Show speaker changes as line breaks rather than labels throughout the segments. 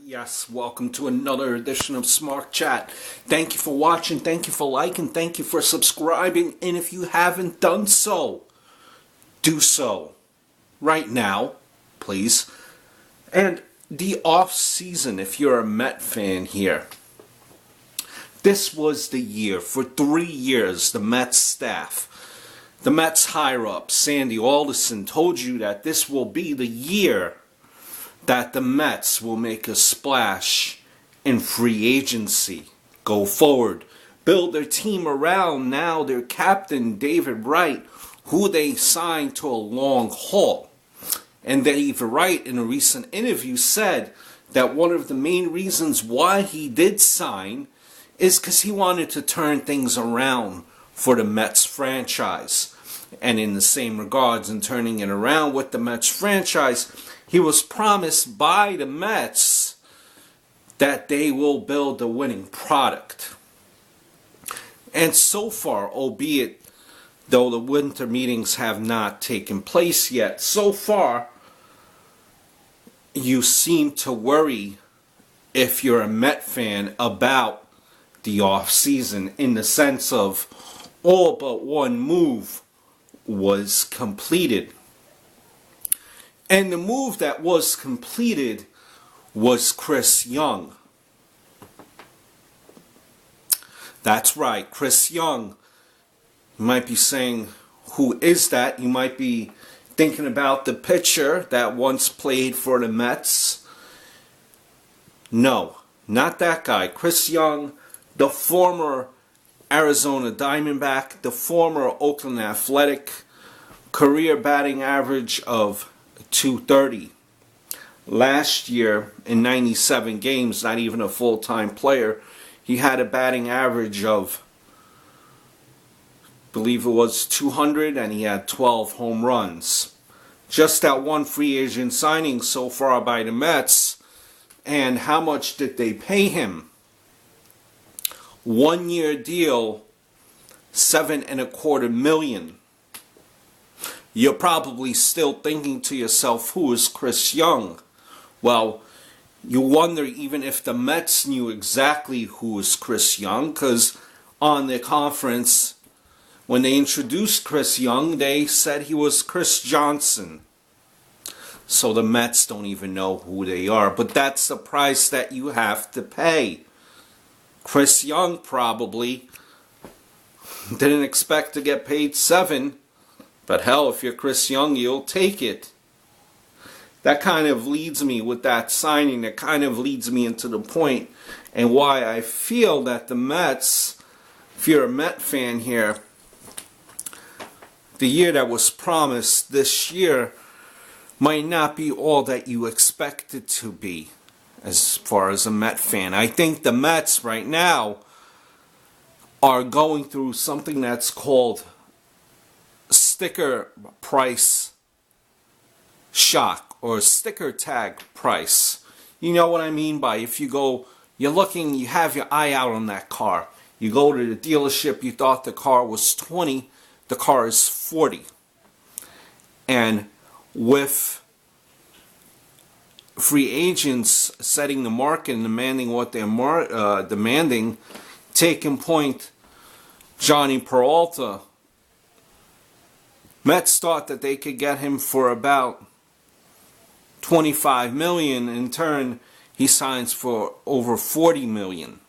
Yes, welcome to another edition of Smart Chat. Thank you for watching, thank you for liking, thank you for subscribing, and if you haven't done so, do so right now, please. And the off season, if you're a Met fan here, this was the year. For 3 years, the Mets staff, the Mets higher-up, Sandy Alderson, told you that this will be the year that the Mets will make a splash in free agency, go forward, build their team around now their captain, David Wright, who they signed to a long haul. And David Wright, in a recent interview, said that one of the main reasons why he did sign is because he wanted to turn things around for the Mets franchise. And in the same regards, in turning it around with the Mets franchise, he was promised by the Mets that they will build a winning product. And so far, albeit though the winter meetings have not taken place yet, so far you seem to worry, if you're a Met fan, about the off season, in the sense of all but one move was completed. And the move that was completed was Chris Young. That's right, Chris Young. You might be saying, who is that? You might be thinking about the pitcher that once played for the Mets. No, not that guy. Chris Young, the former Arizona Diamondback, the former Oakland Athletic, career batting average of .230. Last year, in 97 games, not even a full-time player, he had a batting average of, I believe it was 200, and he had 12 home runs. Just that one free agent signing so far by the Mets. And how much did they pay him? 1 year deal, $7.25 million. You're probably still thinking to yourself, who is Chris Young? Well, you wonder even if the Mets knew exactly who is Chris Young, because on the conference, when they introduced Chris Young, they said he was Chris Johnson. So the Mets don't even know who they are, but that's the price that you have to pay. Chris Young probably didn't expect to get paid $7. But hell, if you're Chris Young, you'll take it. That kind of leads me with that signing. That kind of leads me into the point and why I feel that the Mets, if you're a Met fan here, the year that was promised this year might not be all that you expect it to be as far as a Met fan. I think the Mets right now are going through something that's called sticker price shock, or sticker tag price. You know what I mean by, if you go, you're looking, you have your eye out on that car. You go to the dealership, you thought the car was 20, the car is 40. And with free agents setting the market and demanding what they're demanding, taking point Johnny Peralta, Mets thought that they could get him for about $25 million. In turn, he signs for over $40 million.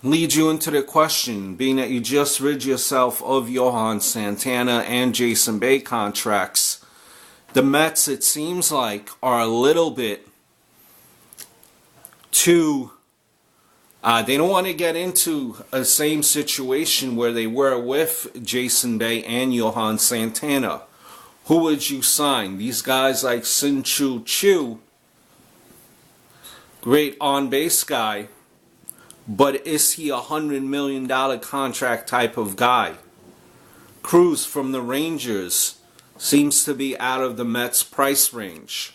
Leads you into the question, being that you just rid yourself of Johan Santana and Jason Bay contracts, the Mets, it seems like, are a little bit too... they don't want to get into a same situation where they were with Jason Bay and Johan Santana. Who would you sign? These guys like Sin-Chu Chu, great on-base guy, but is he a $100 million contract type of guy? Cruz from the Rangers seems to be out of the Mets price range.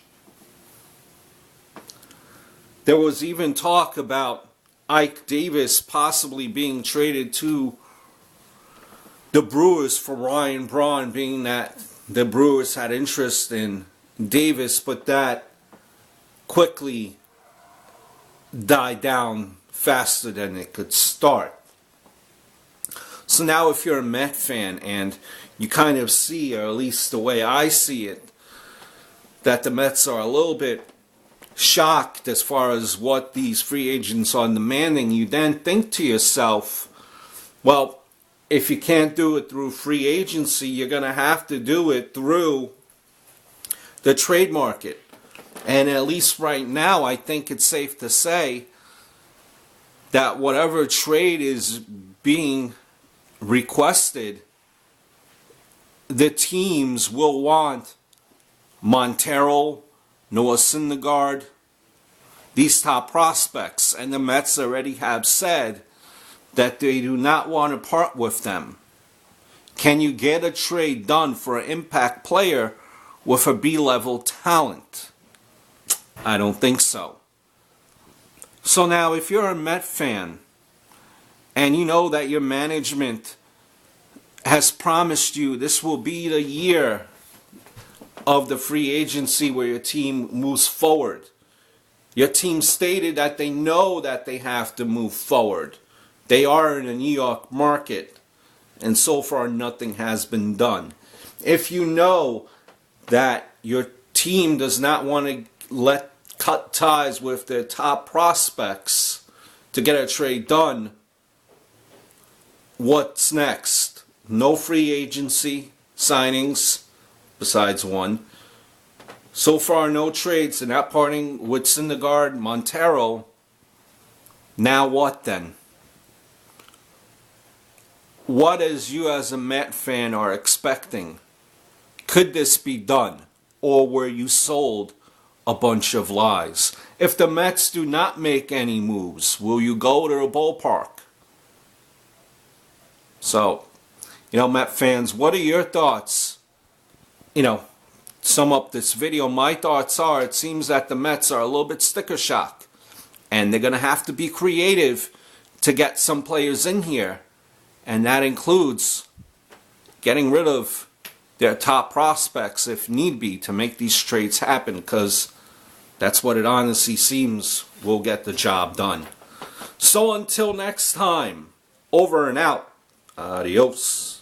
There was even talk about Ike Davis possibly being traded to the Brewers for Ryan Braun, being that the Brewers had interest in Davis, but that quickly died down faster than it could start. So now if you're a Met fan and you kind of see, or at least the way I see it, that the Mets are a little bit shocked as far as what these free agents are demanding, you then think to yourself, well, if you can't do it through free agency, you're going to have to do it through the trade market. And at least right now, I think it's safe to say that whatever trade is being requested, the teams will want Montero, Noah Syndergaard, these top prospects. And the Mets already have said that they do not want to part with them. Can you get a trade done for an impact player with a B-level talent? I don't think so. So now if you're a Met fan and you know that your management has promised you this will be the year of the free agency where your team moves forward. Your team stated that they know that they have to move forward. They are in the New York market, and so far nothing has been done. If you know that your team does not want to cut ties with their top prospects to get a trade done, what's next? No free agency signings, besides one. So far no trades, and not parting with Syndergaard, Montero. Now what then? What is you as a Met fan are expecting? Could this be done? Or were you sold a bunch of lies? If the Mets do not make any moves, will you go to the ballpark? So, Met fans, what are your thoughts? Sum up this video. My thoughts are, it seems that the Mets are a little bit sticker shock. And they're going to have to be creative to get some players in here. And that includes getting rid of their top prospects if need be to make these trades happen, because that's what it honestly seems will get the job done. So until next time, over and out. Adios.